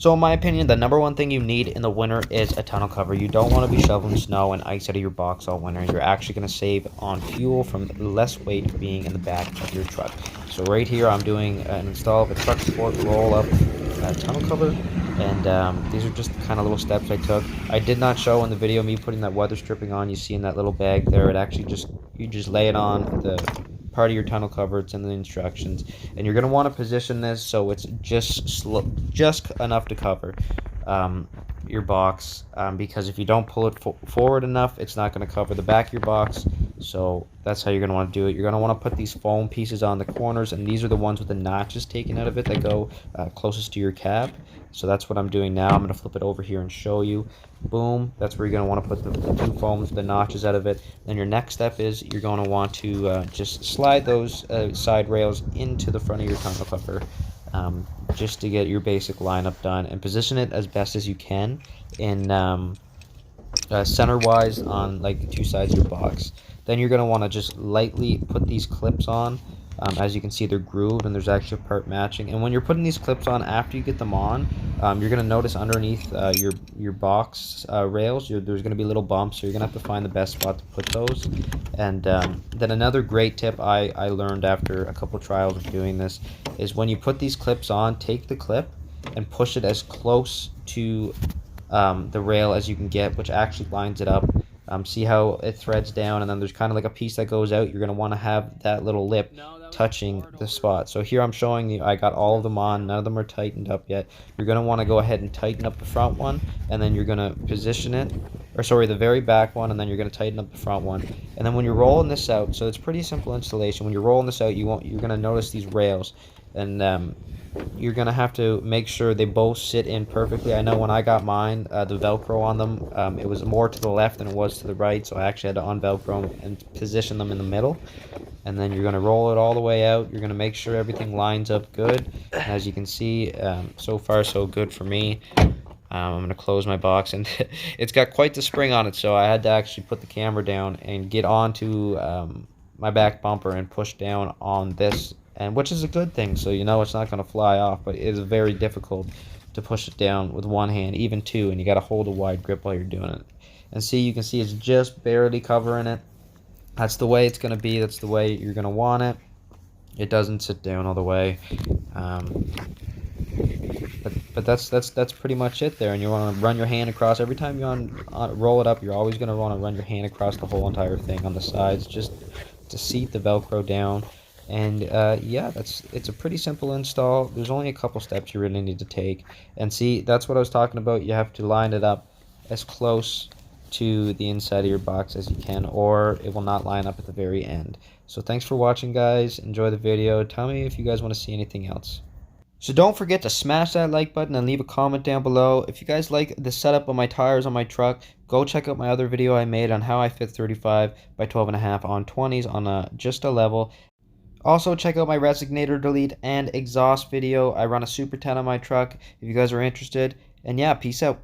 So in my opinion, the number one thing you need in the winter is a tonneau cover. You don't want to be shoveling snow and ice out of your box all winter. You're actually going to save on fuel from less weight being in the back of your truck. So right here, I'm doing an install of a TruxPort roll-up tonneau cover. And these are just the kind of little steps I took. I did not show in the video me putting that weather stripping on. You see in that little bag there, it actually you just lay it on the part of your tonneau cover. It's in the instructions, and you're going to want to position this so it's just enough to cover your box, because if you don't pull it forward enough, it's not going to cover the back of your box. So that's how you're going to want to do it. You're going to want to put these foam pieces on the corners, and these are the ones with the notches taken out of it that go closest to your cab. So that's what I'm doing now. I'm going to flip it over here and show you. Boom, that's where you're going to want to put the two foams, the notches out of it. Then your next step is you're going to want to just slide those side rails into the front of your tonneau cover, just to get your basic lineup done, and position it as best as you can in center wise on like the two sides of your box. Then you're going to want to just lightly put these clips on. As you can see, they're grooved and there's actually a part matching. And when you're putting these clips on, after you get them on, you're going to notice underneath your box rails, there's going to be little bumps, so you're going to have to find the best spot to put those. And then another great tip I learned after a couple trials of doing this is when you put these clips on, take the clip and push it as close to the rail as you can get, which actually lines it up. See how it threads down, and then there's kind of like a piece that goes out. You're going to want to have that little lip touching the spot. So here I'm showing you I got all of them on. None of them are tightened up yet. You're going to want to go ahead and tighten up the front one, and then you're going to position it, or sorry, the very back one, and then you're going to tighten up the front one. And then when you're rolling this out, so it's pretty simple installation. When you're rolling this out, you're going to notice these rails, and you're going to have to make sure they both sit in perfectly. I know when I got mine, the Velcro on them, it was more to the left than it was to the right, so I actually had to un-Velcro them and position them in the middle. And then you're going to roll it all the way out. You're going to make sure everything lines up good. As you can see, so far so good for me. I'm going to close my box, and it's got quite the spring on it, so I had to actually put the camera down and get onto my back bumper and push down on this, and which is a good thing, so you know it's not going to fly off, but it is very difficult to push it down with one hand, even two, and you got to hold a wide grip while you're doing it. And see, you can see it's just barely covering it. That's the way it's going to be. That's the way you're going to want it. It doesn't sit down all the way. But that's pretty much it there. And you want to run your hand across every time you roll it up. You're always going to want to run your hand across the whole entire thing on the sides, just to seat the Velcro down. And yeah, it's a pretty simple install. There's only a couple steps you really need to take. And see, that's what I was talking about. You have to line it up as close to the inside of your box as you can, or it will not line up at the very end. So thanks for watching, guys. Enjoy the video. Tell me if you guys want to see anything else. So don't forget to smash that like button and leave a comment down below. If you guys like the setup of my tires on my truck, go check out my other video I made on how I fit 35 by 12.5 on 20s on just a level. Also, check out my resignator delete and exhaust video. I run a Super 10 on my truck if you guys are interested. And yeah, peace out.